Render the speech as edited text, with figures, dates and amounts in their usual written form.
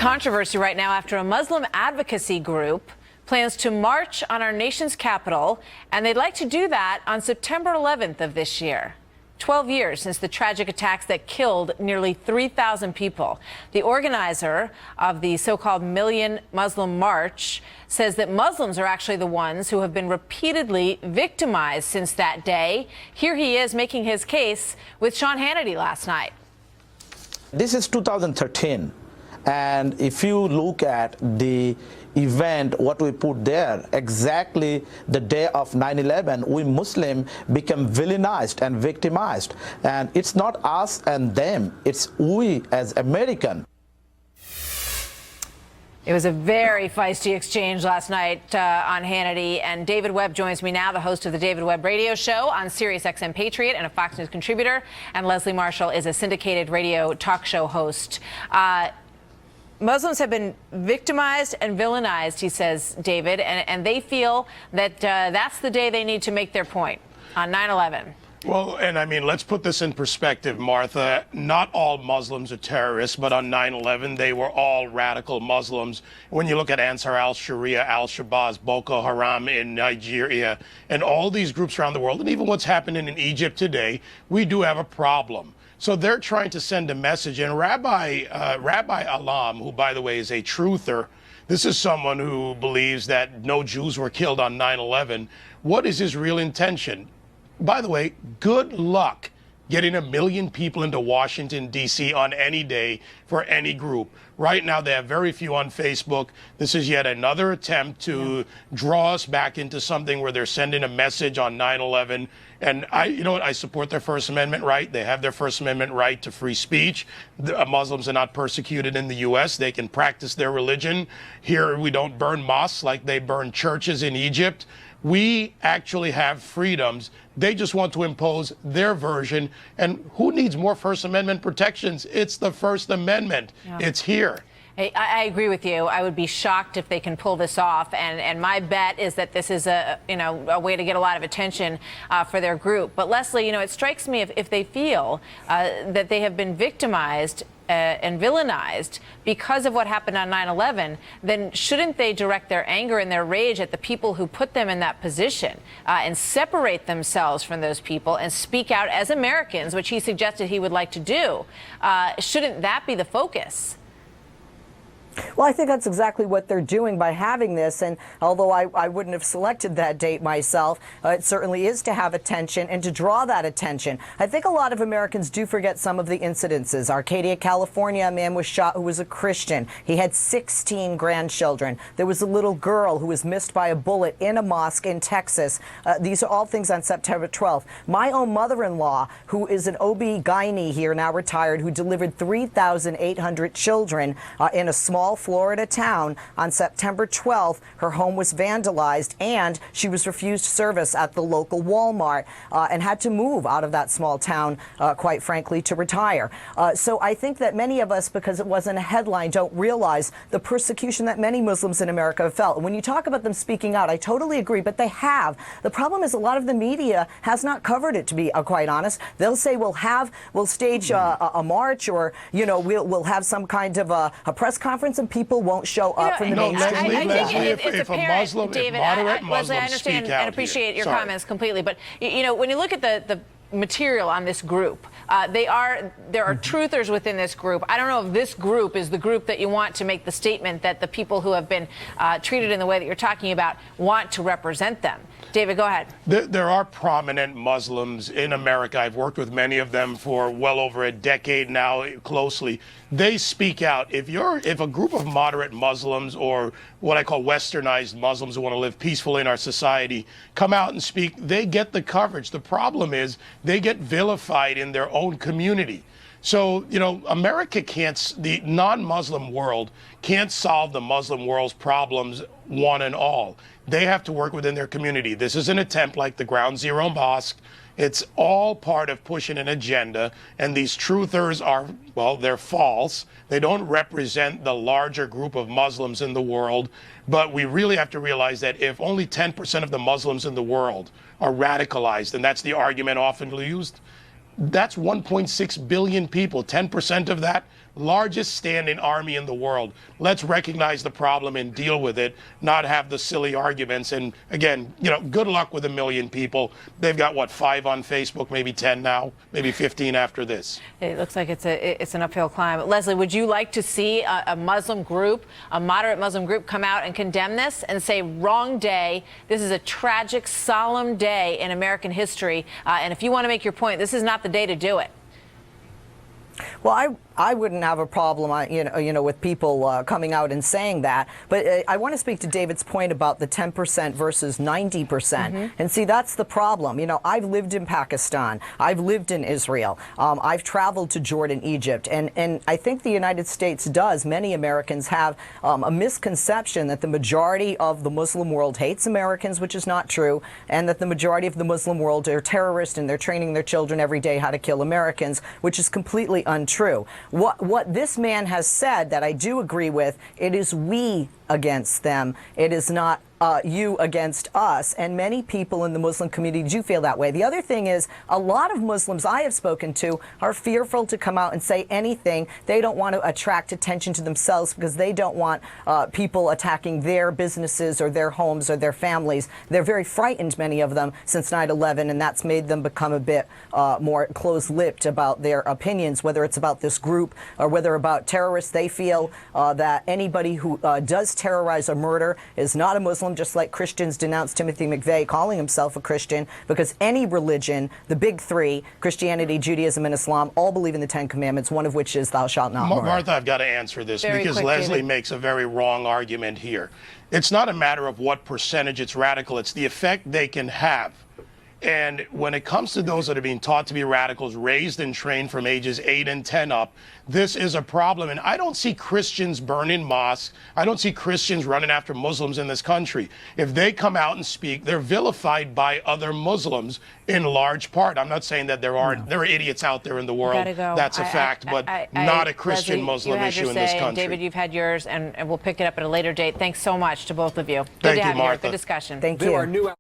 controversy right now after a Muslim advocacy group plans to march on our nation's capital, and they'd like to do that on September 11th of this year. 12 years since the tragic attacks that killed nearly 3,000 people. The organizer of the so-called Million Muslim March says that Muslims are actually the ones who have been repeatedly victimized since that day. Here he is making his case with Sean Hannity last night. This is 2013, and if you look at the event, what we put there, exactly the day of 9/11, we Muslim become villainized and victimized. And it's not us and them, it's we as American. It was a very feisty exchange last night on Hannity, and David Webb joins me now, the host of the David Webb radio show on Sirius XM Patriot and a Fox News contributor, and Leslie Marshall is a syndicated radio talk show host. Muslims have been victimized and villainized, he says, David, and they feel that that's the day they need to make their point on 9/11. Well, and I mean, let's put this in perspective, Martha. Not all Muslims are terrorists, but on 9/11, they were all radical Muslims. When you look at Ansar al-Sharia, al-Shabaab, Boko Haram in Nigeria, and all these groups around the world, and even what's happening in Egypt today, we do have a problem. So they're trying to send a message. And Rabbi Alam, who, by the way, is a truther, this is someone who believes that no Jews were killed on 9/11. What is his real intention? By the way, good luck getting 1 million people into Washington, D.C. on any day for any group. Right now, they have very few on Facebook. This is yet another attempt to draw us back into something where they're sending a message on 9/11. And you know what? I support their First Amendment right. They have their First Amendment right to free speech. Muslims are not persecuted in the U.S. They can practice their religion. Here, we don't burn mosques like they burn churches in Egypt. We actually have freedoms. They just want to impose their version. And who needs more First Amendment protections? It's the First Amendment. Yeah. It's here. I agree with you. I would be shocked if they can pull this off. And my bet is that this is a way to get a lot of attention for their group. But Leslie, it strikes me if they feel that they have been victimized and villainized because of what happened on 9/11, then shouldn't they direct their anger and their rage at the people who put them in that position and separate themselves from those people and speak out as Americans, which he suggested he would like to do? Shouldn't that be the focus? Well, I think that's exactly what they're doing by having this. And although I wouldn't have selected that date myself, it certainly is to have attention and to draw that attention. I think a lot of Americans do forget some of the incidences. Arcadia, California, a man was shot who was a Christian. He had 16 grandchildren. There was a little girl who was missed by a bullet in a mosque in Texas. These are all things on September 12th. My own mother-in-law, who is an OB-GYN here, now retired, who delivered 3,800 children in a small Florida town on September 12th. Her home was vandalized and she was refused service at the local Walmart and had to move out of that small town, quite frankly, to retire. So I think that many of us, because it wasn't a headline, don't realize the persecution that many Muslims in America have felt. And when you talk about them speaking out, I totally agree, but they have. The problem is a lot of the media has not covered it, to be quite honest. They'll say we'll stage a march, or we'll have some kind of a press conference, and people won't show up from the mainstream media. If a Muslim, David, moderate Leslie, I Muslims understand speak out and appreciate here. your comments completely, but when you look at the material on this group, there are truthers within this group. I don't know if this group is the group that you want to make the statement that the people who have been treated in the way that you're talking about want to represent them. David, go ahead. There are prominent Muslims in America. I've worked with many of them for well over a decade now, closely. They speak out. If a group of moderate Muslims, or what I call westernized Muslims who want to live peacefully in our society, come out and speak, they get the coverage. The problem is they get vilified in their own community. So, America the non-Muslim world can't solve the Muslim world's problems one and all. They have to work within their community. This is an attempt like the Ground Zero Mosque. It's all part of pushing an agenda, and these truthers they're false. They don't represent the larger group of Muslims in the world, but we really have to realize that if only 10% of the Muslims in the world are radicalized, and that's the argument often used, that's 1.6 billion people. 10% of that, largest standing army in the world. Let's recognize the problem and deal with it, not have the silly arguments. And again, good luck with 1 million people. They've got, what, 5 on Facebook, maybe 10 now, maybe 15 after this. It looks like it's an uphill climb. Leslie, would you like to see a Muslim group, a moderate Muslim group, come out and condemn this and say, wrong day, this is a tragic, solemn day in American history, and if you want to make your point, this is not the day to do it? Well, I wouldn't have a problem, with people coming out and saying that. But I want to speak to David's point about the 10% versus 90%. And see, that's the problem. I've lived in Pakistan. I've lived in Israel. I've traveled to Jordan, Egypt. And I think the United States does. Many Americans have a misconception that the majority of the Muslim world hates Americans, which is not true, and that the majority of the Muslim world are terrorists and they're training their children every day how to kill Americans, which is completely untrue. What this man has said that I do agree with, it is we against them. It is not you against us, and many people in the Muslim community do feel that way. The other thing is, a lot of Muslims I have spoken to are fearful to come out and say anything. They don't want to attract attention to themselves because they don't want people attacking their businesses or their homes or their families. They're very frightened, many of them, since 9/11, and that's made them become a bit more close-lipped about their opinions, whether it's about this group or whether about terrorists. They feel that anybody who does terrorize or murder is not a Muslim, just like Christians denounced Timothy McVeigh calling himself a Christian, because any religion, the big three, Christianity, Judaism, and Islam, all believe in the 10 Commandments, one of which is thou shalt not murder. Martha, I've got to answer this because Leslie makes a very wrong argument here. It's not a matter of what percentage it's radical, it's the effect they can have. And when it comes to those that are being taught to be radicals, raised and trained from ages 8 and 10 up, this is a problem. And I don't see Christians burning mosques. I don't see Christians running after Muslims in this country. If they come out and speak, they're vilified by other Muslims in large part. I'm not saying that there are idiots out there in the world. Go. That's a fact, but not a Christian-Muslim issue in this country. David, you've had yours, and we'll pick it up at a later date. Thanks so much to both of you. Good Thank to you, have you here. Martha. Good discussion. Thank you.